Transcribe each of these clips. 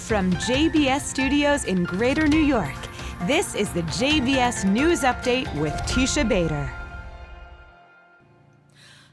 From JBS Studios in Greater New York, this is the JBS News Update with Teisha Bader.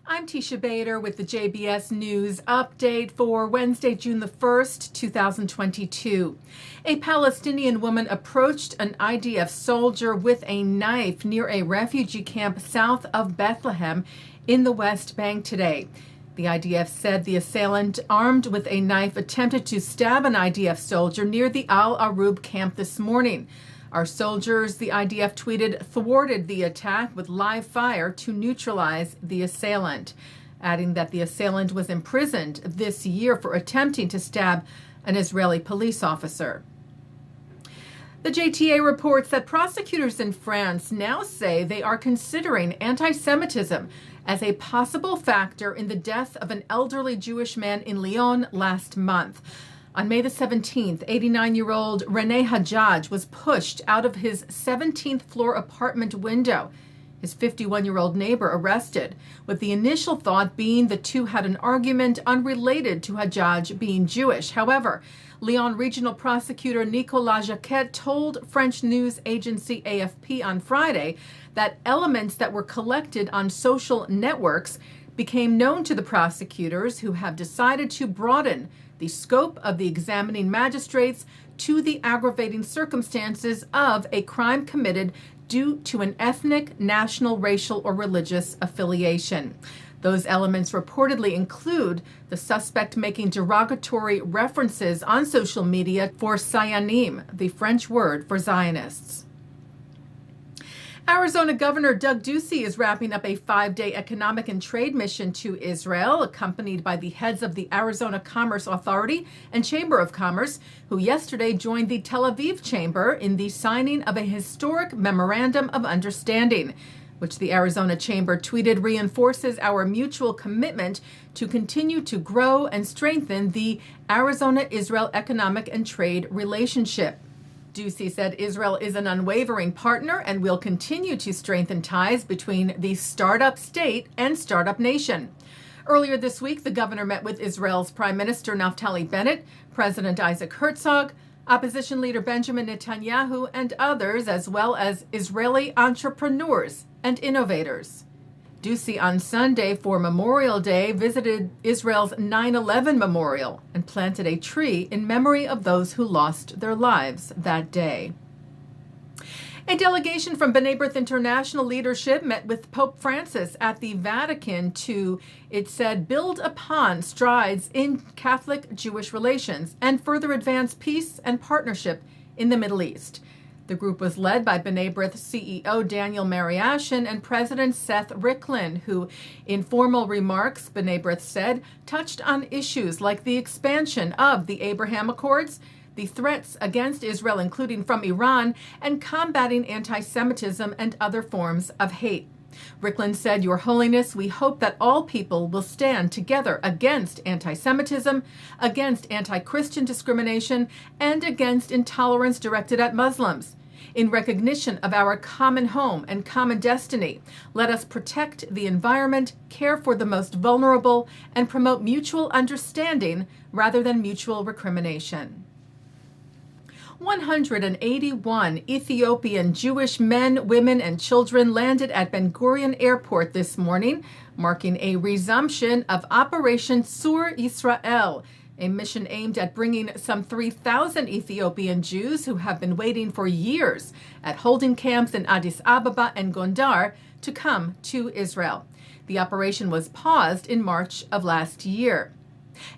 I'm Teisha Bader with the JBS News Update for Wednesday, June the 1st, 2022. A Palestinian woman approached an IDF soldier with a knife near a refugee camp south of Bethlehem in the West Bank today. The IDF said the assailant, armed with a knife, attempted to stab an IDF soldier near the Al Arub camp this morning. Our soldiers, the IDF tweeted, thwarted the attack with live fire to neutralize the assailant, adding that the assailant was imprisoned this year for attempting to stab an Israeli police officer. The JTA reports that prosecutors in France now say they are considering anti-Semitism as a possible factor in the death of an elderly Jewish man in Lyon last month. On May the 17th, 89-year-old René Hajjaj was pushed out of his 17th floor apartment window. His 51-year-old neighbor arrested, with the initial thought being the two had an argument unrelated to Hajjaj being Jewish. However, Lyon regional prosecutor Nicolas Jacquet told French news agency AFP on Friday that elements that were collected on social networks became known to the prosecutors, who have decided to broaden the scope of the examining magistrates to the aggravating circumstances of a crime committed due to an ethnic, national, racial, or religious affiliation. Those elements reportedly include the suspect making derogatory references on social media for Sayanim, the French word for Zionists. Arizona Governor Doug Ducey is wrapping up a 5-day economic and trade mission to Israel, accompanied by the heads of the Arizona Commerce Authority and Chamber of Commerce, who yesterday joined the Tel Aviv Chamber in the signing of a historic Memorandum of Understanding, which the Arizona Chamber tweeted reinforces our mutual commitment to continue to grow and strengthen the Arizona-Israel economic and trade relationship. Ducey said Israel is an unwavering partner and will continue to strengthen ties between the startup state and startup nation. Earlier this week, the governor met with Israel's Prime Minister Naftali Bennett, President Isaac Herzog, opposition leader Benjamin Netanyahu, and others, as well as Israeli entrepreneurs and innovators. Ducey on Sunday for Memorial Day visited Israel's 9/11 memorial and planted a tree in memory of those who lost their lives that day. A delegation from B'nai B'rith International leadership met with Pope Francis at the Vatican to, it said, build upon strides in Catholic-Jewish relations and further advance peace and partnership in the Middle East. The group was led by B'nai B'rith CEO Daniel Mariashin and President Seth Ricklin, who, in formal remarks, B'nai B'rith said, touched on issues like the expansion of the Abraham Accords, the threats against Israel, including from Iran, and combating anti-Semitism and other forms of hate. Ricklin said, Your Holiness, we hope that all people will stand together against anti-Semitism, against anti-Christian discrimination, and against intolerance directed at Muslims. In recognition of our common home and common destiny, let us protect the environment, care for the most vulnerable, and promote mutual understanding rather than mutual recrimination. 181 Ethiopian Jewish men, women, and children landed at Ben Gurion Airport this morning, marking a resumption of Operation Sur Yisrael, a mission aimed at bringing some 3,000 Ethiopian Jews who have been waiting for years at holding camps in Addis Ababa and Gondar to come to Israel. The operation was paused in March of last year.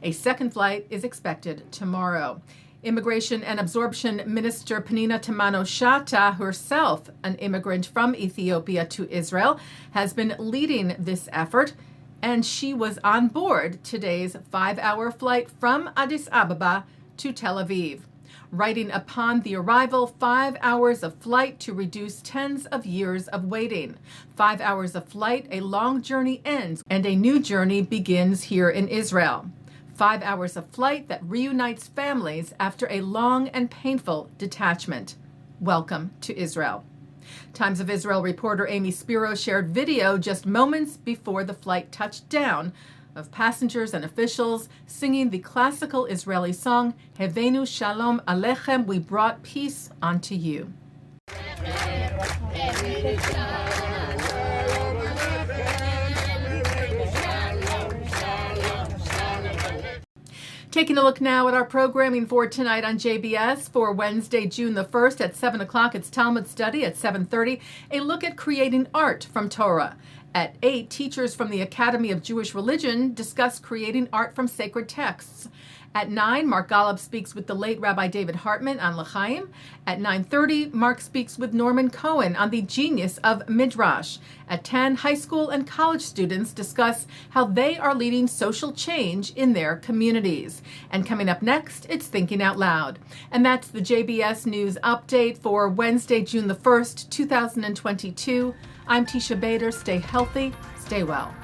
A second flight is expected tomorrow. Immigration and Absorption Minister Pnina Tamano-Shata, herself an immigrant from Ethiopia to Israel, has been leading this effort, and she was on board today's 5-hour flight from Addis Ababa to Tel Aviv, writing upon the arrival 5 hours of flight to reduce tens of years of waiting. 5 hours of flight, a long journey ends, and a new journey begins here in Israel. 5 hours of flight that reunites families after a long and painful detachment. Welcome to Israel. Times of Israel reporter Amy Spiro shared video just moments before the flight touched down of passengers and officials singing the classical Israeli song, Hevenu Shalom Alechem, we brought peace unto you. Taking a look now at our programming for tonight on JBS. For Wednesday, June the 1st at 7 o'clock, it's Talmud Study. At 7:30, a look at creating art from Torah. At 8, teachers from the Academy of Jewish Religion discuss creating art from sacred texts. At 9, Mark Golub speaks with the late Rabbi David Hartman on Lyon. At 9:30, Mark speaks with Norman Cohen on the Genius of Midrash. At 10, high school and college students discuss how they are leading social change in their communities. And coming up next, it's Thinking Out Loud. And that's the JBS News Update for Wednesday, June the 1st, 2022. I'm Teisha Bader. Stay healthy, stay well.